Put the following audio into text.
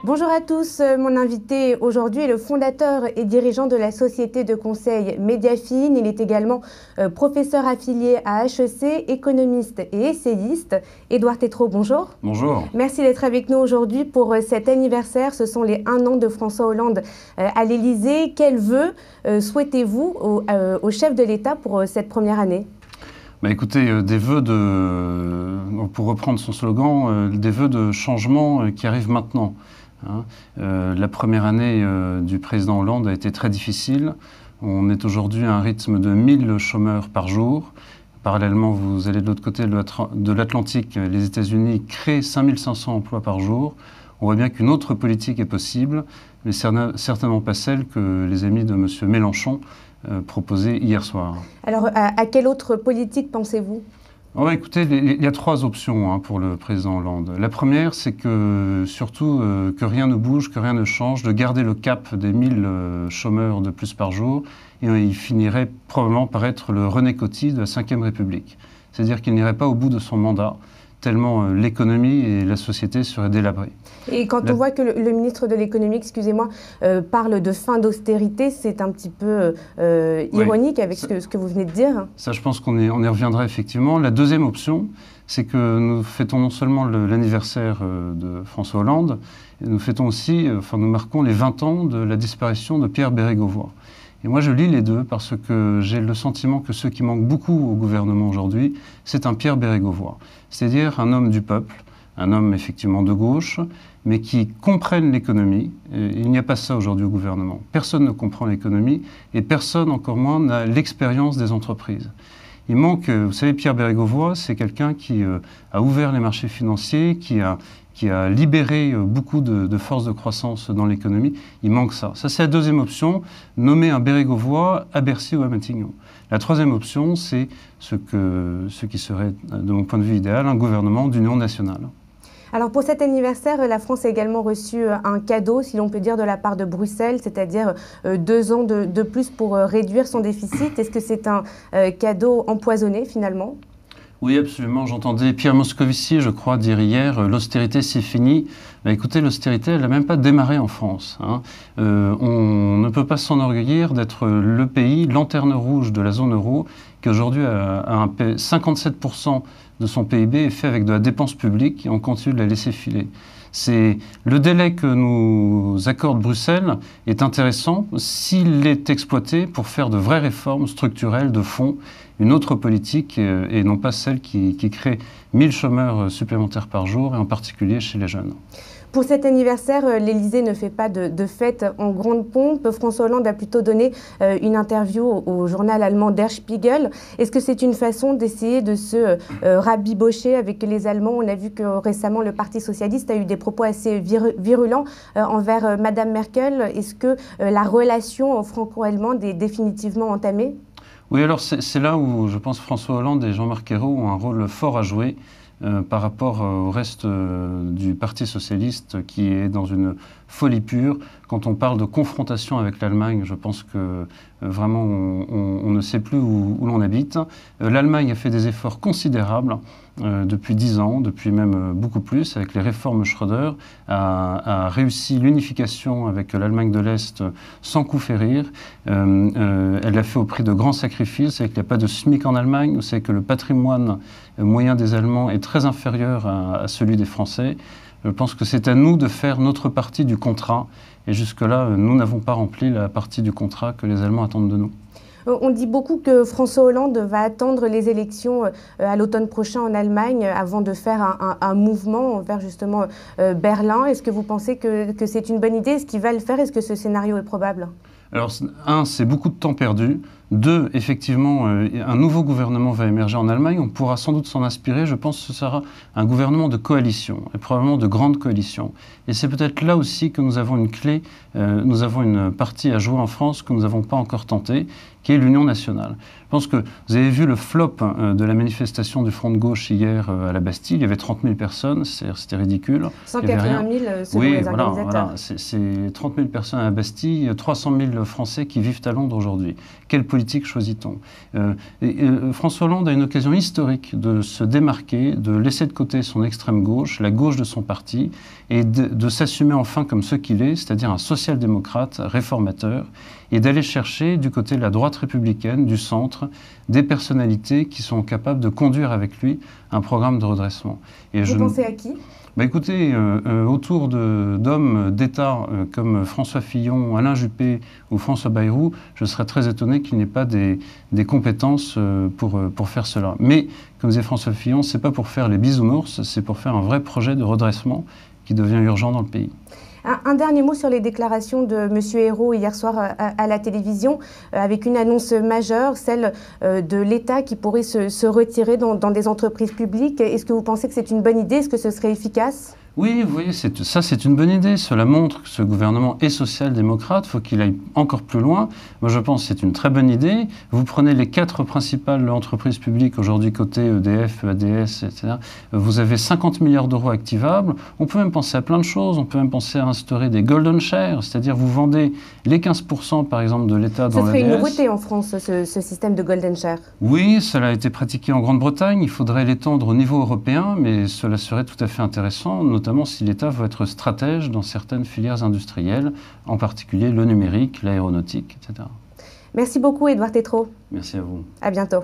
Bonjour à tous, mon invité aujourd'hui est le fondateur et dirigeant de la société de conseil Mediafine. Il est également professeur affilié à HEC, économiste et essayiste. Édouard Tétrault, bonjour. Bonjour. Merci d'être avec nous aujourd'hui pour cet anniversaire. Ce sont les 1 an de François Hollande à l'Élysée. Quels vœux souhaitez-vous au chef de l'État pour cette première année ? Écoutez, des vœux pour reprendre son slogan, des vœux de changement qui arrivent maintenant. La première année du président Hollande a été très difficile. On est aujourd'hui à un rythme de 1000 chômeurs par jour. Parallèlement, vous allez de l'autre côté de l'Atlantique, les États-Unis créent 5500 emplois par jour. On voit bien qu'une autre politique est possible, mais certainement pas celle que les amis de M. Mélenchon proposaient hier soir. Alors, à quelle autre politique pensez-vous ? Écoutez, il y a 3 options pour le président Hollande. La première, c'est que surtout que rien ne bouge, que rien ne change, de garder le cap des 1000 chômeurs de plus par jour, et il finirait probablement par être le René Coty de la Ve République. C'est-à-dire qu'il n'irait pas au bout de son mandat, tellement l'économie et la société seraient délabrées. Et quand on voit que le ministre de l'économie, excusez-moi, parle de fin d'austérité, c'est un petit peu ironique avec ce que vous venez de dire. Ça, je pense qu'on y reviendra effectivement. La deuxième option, c'est que nous fêtons non seulement l'anniversaire de François Hollande, nous fêtons aussi, nous marquons les 20 ans de la disparition de Pierre Bérégovoy. Et moi, je lis les deux parce que j'ai le sentiment que ce qui manque beaucoup au gouvernement aujourd'hui, c'est un Pierre Bérégovoy. C'est-à-dire un homme du peuple, un homme effectivement de gauche, mais qui comprenne l'économie. Il n'y a pas ça aujourd'hui au gouvernement. Personne ne comprend l'économie et personne, encore moins, n'a l'expérience des entreprises. Il manque, vous savez, Pierre Bérégovoy, c'est quelqu'un qui a ouvert les marchés financiers, qui a libéré beaucoup de forces de croissance dans l'économie. Il manque ça. Ça, c'est la deuxième option, nommer un Bérégovoy à Bercy ou à Matignon. La troisième option, c'est ce qui serait, de mon point de vue idéal, un gouvernement d'union nationale. Alors pour cet anniversaire, la France a également reçu un cadeau, si l'on peut dire, de la part de Bruxelles, c'est-à-dire 2 ans de plus pour réduire son déficit. Est-ce que c'est un cadeau empoisonné finalement ? Oui, absolument. J'entendais Pierre Moscovici, je crois, dire hier, l'austérité c'est fini. Écoutez, l'austérité, elle n'a même pas démarré en France. On ne peut pas s'enorgueillir d'être le pays, lanterne rouge de la zone euro, qui aujourd'hui a 57% de son PIB est fait avec de la dépense publique et on continue de la laisser filer. Le délai que nous accorde Bruxelles est intéressant s'il est exploité pour faire de vraies réformes structurelles de fond, une autre politique et non pas celle qui crée 1000 chômeurs supplémentaires par jour et en particulier chez les jeunes. Pour cet anniversaire, l'Élysée ne fait pas de fête en grande pompe. François Hollande a plutôt donné une interview au journal allemand Der Spiegel. Est-ce que c'est une façon d'essayer de se rabibocher avec les Allemands ? On a vu que récemment, le Parti socialiste a eu des propos assez virulents envers Madame Merkel. Est-ce que la relation franco-allemande est définitivement entamée ? Oui, alors c'est là où je pense François Hollande et Jean-Marc Ayrault ont un rôle fort à jouer. Par rapport au reste du Parti socialiste qui est dans une folie pure. Quand on parle de confrontation avec l'Allemagne, je pense que vraiment on ne sait plus où l'on habite. L'Allemagne a fait des efforts considérables depuis 10 ans, depuis même beaucoup plus, avec les réformes Schröder, a réussi l'unification avec l'Allemagne de l'Est sans coup férir. Elle l'a fait au prix de grands sacrifices. Vous savez qu'il n'y a pas de SMIC en Allemagne, vous savez que le patrimoine moyen des Allemands est très inférieur à celui des Français. Je pense que c'est à nous de faire notre partie du contrat. Et jusque-là, nous n'avons pas rempli la partie du contrat que les Allemands attendent de nous. On dit beaucoup que François Hollande va attendre les élections à l'automne prochain en Allemagne avant de faire un mouvement vers justement Berlin. Est-ce que vous pensez que c'est une bonne idée ? Est-ce qu'il va le faire ? Est-ce que ce scénario est probable ? Alors, 1, c'est beaucoup de temps perdu. 2, effectivement, un nouveau gouvernement va émerger en Allemagne. On pourra sans doute s'en inspirer. Je pense que ce sera un gouvernement de coalition, et probablement de grande coalition. Et c'est peut-être là aussi que nous avons une clé, nous avons une partie à jouer en France que nous n'avons pas encore tentée, qui est l'Union nationale. Je pense que vous avez vu le flop de la manifestation du Front de gauche hier à la Bastille. Il y avait 30 000 personnes, c'était ridicule. 180 000 selon les organisateurs. Voilà. C'est 30 000 personnes à la Bastille, 300 000 Français qui vivent à Londres aujourd'hui. Quelle politique politique choisit-on? François Hollande a une occasion historique de se démarquer, de laisser de côté son extrême gauche, la gauche de son parti, et de s'assumer enfin comme ce qu'il est, c'est-à-dire un social-démocrate réformateur, et d'aller chercher du côté de la droite républicaine, du centre, des personnalités qui sont capables de conduire avec lui un programme de redressement. Et Vous pensez à qui? Écoutez, autour d'hommes d'État comme François Fillon, Alain Juppé ou François Bayrou, je serais très étonné qu'il n'ait pas des compétences pour faire cela. Mais, comme disait François Fillon, ce n'est pas pour faire les bisounours, c'est pour faire un vrai projet de redressement qui devient urgent dans le pays. Un dernier mot sur les déclarations de M. Ayrault hier soir à la télévision, avec une annonce majeure, celle de l'État qui pourrait se retirer dans des entreprises publiques. Est-ce que vous pensez que c'est une bonne idée? Est-ce que ce serait efficace? Oui, vous voyez, ça c'est une bonne idée. Cela montre que ce gouvernement est social-démocrate. Il faut qu'il aille encore plus loin. Moi je pense que c'est une très bonne idée. Vous prenez les 4 principales entreprises publiques aujourd'hui côté EDF, ADS, etc. Vous avez 50 milliards d'euros activables. On peut même penser à plein de choses. On peut même penser à instaurer des golden shares, c'est-à-dire vous vendez les 15% par exemple de l'État dans l'ADS. Ce serait une nouveauté en France, ce système de golden share. Oui, cela a été pratiqué en Grande-Bretagne. Il faudrait l'étendre au niveau européen, mais cela serait tout à fait intéressant, notamment si l'État veut être stratège dans certaines filières industrielles, en particulier le numérique, l'aéronautique, etc. Merci beaucoup, Édouard Tétrault. Merci à vous. À bientôt.